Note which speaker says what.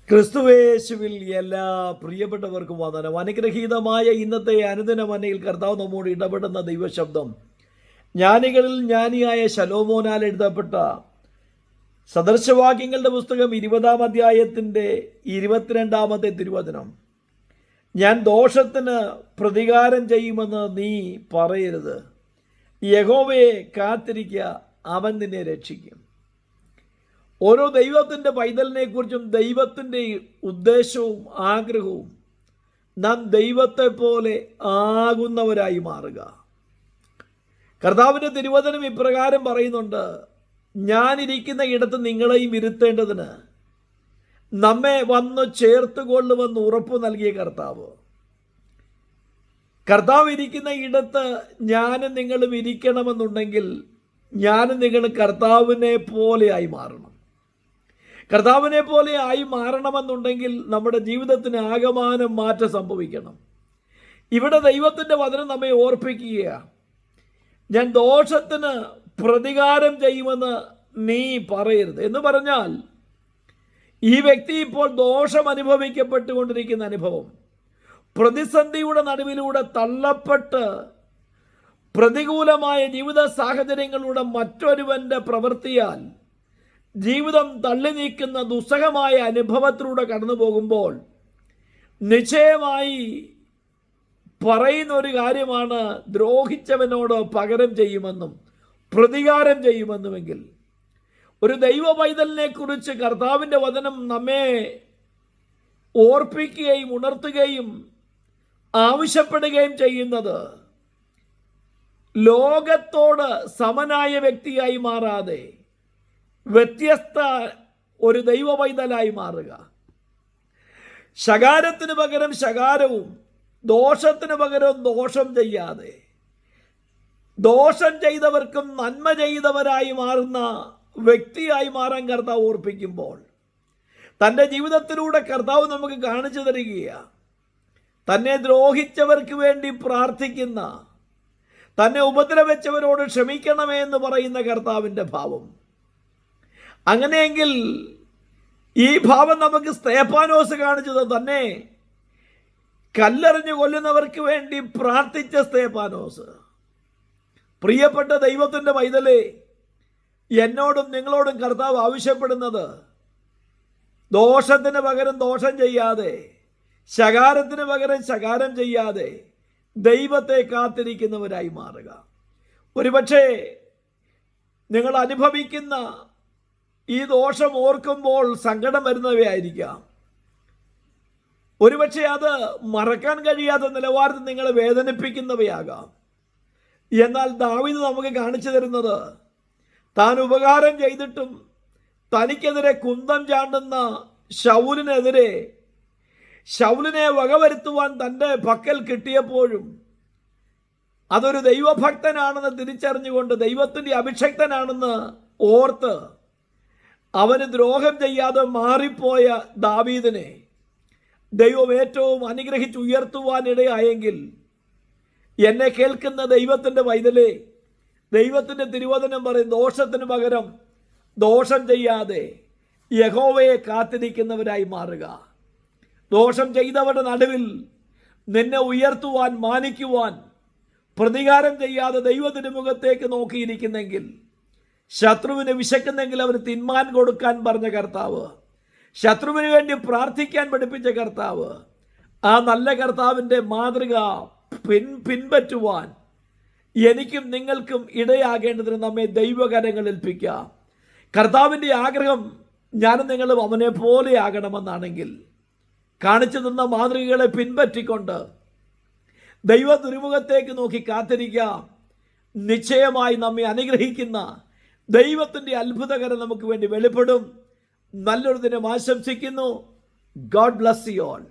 Speaker 1: ക്രിസ്തുവേശുവിൽ എല്ലാ പ്രിയപ്പെട്ടവർക്കും വന്ദനം. അനുഗ്രഹീതമായ ഇന്നത്തെ അനുദിന മനയിൽ കർത്താവ് നമ്മോട് ഇടപെടുന്ന ദൈവശബ്ദം ജ്ഞാനികളിൽ ജ്ഞാനിയായ ശലോമോനാൽ എഴുതപ്പെട്ട സദൃശവാക്യങ്ങളുടെ പുസ്തകം 20-ാം അധ്യായത്തിൻ്റെ 22-ാമത്തെ തിരുവചനം. ഞാൻ ദോഷത്തിന് പ്രതികാരം ചെയ്യുമെന്ന് നീ പറയരുത്. യഹോവയെ കാത്തിരിക്കുക, അവൻ നിന്നെ രക്ഷിക്കും. ഓരോ ദൈവത്തിൻ്റെ പൈതലിനെക്കുറിച്ചും ദൈവത്തിൻ്റെ ഉദ്ദേശവും ആഗ്രഹവും നാം ദൈവത്തെ പോലെ ആകുന്നവരായി മാറുക. കർത്താവിൻ്റെ തിരുവചനം ഇപ്രകാരം പറയുന്നുണ്ട്: ഞാനിരിക്കുന്ന ഇടത്ത് നിങ്ങളെയും ഇരുത്തേണ്ടതിന് നമ്മെ വന്ന് ചേർത്തുകൊള്ളുമെന്ന് ഉറപ്പ് നൽകിയ കർത്താവ് ഇരിക്കുന്ന ഇടത്ത് ഞാനും നിങ്ങളും ഇരിക്കണമെന്നുണ്ടെങ്കിൽ ഞാനും നിങ്ങളും കർത്താവിനെ പോലെയായി മാറണം. കർത്താവിനെ പോലെ ആയി മാറണമെന്നുണ്ടെങ്കിൽ നമ്മുടെ ജീവിതത്തിന് ആകമാനം മാറ്റം സംഭവിക്കണം. ഇവിടെ ദൈവത്തിൻ്റെ വചനം നമ്മെ ഓർപ്പിക്കുകയാണ്: ഞാൻ ദോഷത്തിന് പ്രതികാരം ചെയ്യുമെന്ന് നീ പറയരുത്. എന്ന് പറഞ്ഞാൽ ഈ വ്യക്തി ഇപ്പോൾ ദോഷം അനുഭവിക്കപ്പെട്ടുകൊണ്ടിരിക്കുന്ന അനുഭവം, പ്രതിസന്ധിയുടെ നടുവിലൂടെ തള്ളപ്പെട്ട് പ്രതികൂലമായ ജീവിത സാഹചര്യങ്ങളുടെ മറ്റൊരുവൻ്റെ പ്രവൃത്തിയാൽ ജീവിതം തള്ളി നീക്കുന്ന ദുസ്സഹമായ അനുഭവത്തിലൂടെ കടന്നു പോകുമ്പോൾ നിശ്ചയമായി പറയുന്ന ഒരു കാര്യമാണ്: ദ്രോഹിച്ചവനോട് പകരം ചെയ്യുമെന്നും പ്രതികാരം ചെയ്യുമെന്നുമെങ്കിൽ. ഒരു ദൈവ പൈതലിനെ കുറിച്ച് കർത്താവിൻ്റെ വചനം നമ്മെ ഓർപ്പിക്കുകയും ഉണർത്തുകയും ആവശ്യപ്പെടുകയും ചെയ്യുന്നത് ലോകത്തോട് സമനായ വ്യക്തിയായി മാറാതെ വ്യത്യസ്ത ഒരു ദൈവ പൈതലായി മാറുക. ശകാരത്തിന് പകരം ശകാരവും ദോഷത്തിന് പകരം ദോഷം ചെയ്യാതെ ദോഷം ചെയ്തവർക്കും നന്മ ചെയ്തവരായി മാറുന്ന വ്യക്തിയായി മാറാൻ കർത്താവ് ഓർപ്പിക്കുമ്പോൾ തൻ്റെ ജീവിതത്തിലൂടെ കർത്താവ് നമുക്ക് കാണിച്ചു തരികയാണ്. തന്നെ ദ്രോഹിച്ചവർക്ക് വേണ്ടി പ്രാർത്ഥിക്കുന്ന, തന്നെ ഉപദ്രവിച്ചവരോട് ക്ഷമിക്കണമേ എന്ന് പറയുന്ന കർത്താവിൻ്റെ ഭാവം. അങ്ങനെയെങ്കിൽ ഈ ഭാവം നമുക്ക് സ്തേഫാനോസ് കാണിച്ചത് തന്നെ കല്ലെറിഞ്ഞു കൊല്ലുന്നവർക്ക് വേണ്ടി പ്രാർത്ഥിച്ച സ്തേഫാനോസ്. പ്രിയപ്പെട്ട ദൈവത്തിൻ്റെ പൈതലേ, എന്നോടും നിങ്ങളോടും കർത്താവ് ആവശ്യപ്പെടുന്നത് ദോഷത്തിന് പകരം ദോഷം ചെയ്യാതെ, ശകാരത്തിന് പകരം ശകാരം ചെയ്യാതെ ദൈവത്തെ കാത്തിരിക്കുന്നവരായി മാറുക. ഒരുപക്ഷെ നിങ്ങൾ അനുഭവിക്കുന്ന ഈ ദോഷം ഓർക്കുമ്പോൾ സങ്കടം വരുന്നവയായിരിക്കാം. ഒരുപക്ഷെ അത് മറക്കാൻ കഴിയാത്ത നിലവാരത്തിൽ നിങ്ങളെ വേദനിപ്പിക്കുന്നവയാകാം. എന്നാൽ ദാവീദ് നമുക്ക് കാണിച്ചു തരുന്നത്, താൻ ഉപകാരം ചെയ്തിട്ടും തനിക്കെതിരെ കുന്തം ചാണ്ടുന്ന ശൗലിനെ വകവരുത്തുവാൻ തൻ്റെ പക്കൽ കിട്ടിയപ്പോഴും അതൊരു ദൈവഭക്തനാണെന്ന് തിരിച്ചറിഞ്ഞുകൊണ്ട്, ദൈവത്തിൻ്റെ അഭിഷക്തനാണെന്ന് ഓർത്ത് അവന് ദ്രോഹം ചെയ്യാതെ മാറിപ്പോയ ദാവീദിനെ ദൈവം ഏറ്റവും അനുഗ്രഹിച്ചുയർത്തുവാനിടയായെങ്കിൽ, എന്നെ കേൾക്കുന്ന ദൈവത്തിൻ്റെ പൈതലേ, ദൈവത്തിൻ്റെ തിരുവചനം പറയും: ദോഷത്തിന് പകരം ദോഷം ചെയ്യാതെ യഹോവയെ കാത്തിരിക്കുന്നവരായി മാറുക. ദോഷം ചെയ്തവരുടെ നടുവിൽ നിന്നെ ഉയർത്തുവാൻ, മാനിക്കുവാൻ, പ്രതികാരം ചെയ്യാതെ ദൈവത്തിൻ്റെ മുഖത്തേക്ക് നോക്കിയിരിക്കുന്നെങ്കിൽ, ശത്രുവിന് വിശക്കുന്നെങ്കിൽ അവന് തിന്മാൻ കൊടുക്കാൻ പറഞ്ഞ കർത്താവ്, ശത്രുവിന് വേണ്ടി പ്രാർത്ഥിക്കാൻ പഠിപ്പിച്ച കർത്താവ്, ആ നല്ല കർത്താവിൻ്റെ മാതൃക പിൻപറ്റുവാൻ എനിക്കും നിങ്ങൾക്കും ഇടയാകേണ്ടതിന് നമ്മെ ദൈവകരങ്ങളിൽ ഏൽപ്പിക്കാം. കർത്താവിൻ്റെ ആഗ്രഹം ഞാനും നിങ്ങളും അവനെ പോലെ ആകണമെന്നാണെങ്കിൽ കാണിച്ചു തന്ന മാതൃകകളെ പിൻപറ്റിക്കൊണ്ട് ദൈവ തിരുമുഖത്തേക്ക് നോക്കി കാത്തിരിക്കാം. നിശ്ചയമായി നമ്മെ അനുഗ്രഹിക്കുന്ന ദൈവത്തിൻ്റെ അത്ഭുതകരം നമുക്ക് വേണ്ടി വെളിപ്പെടും. നല്ലൊരു ദിനം ആശംസിക്കുന്നു. God bless you all.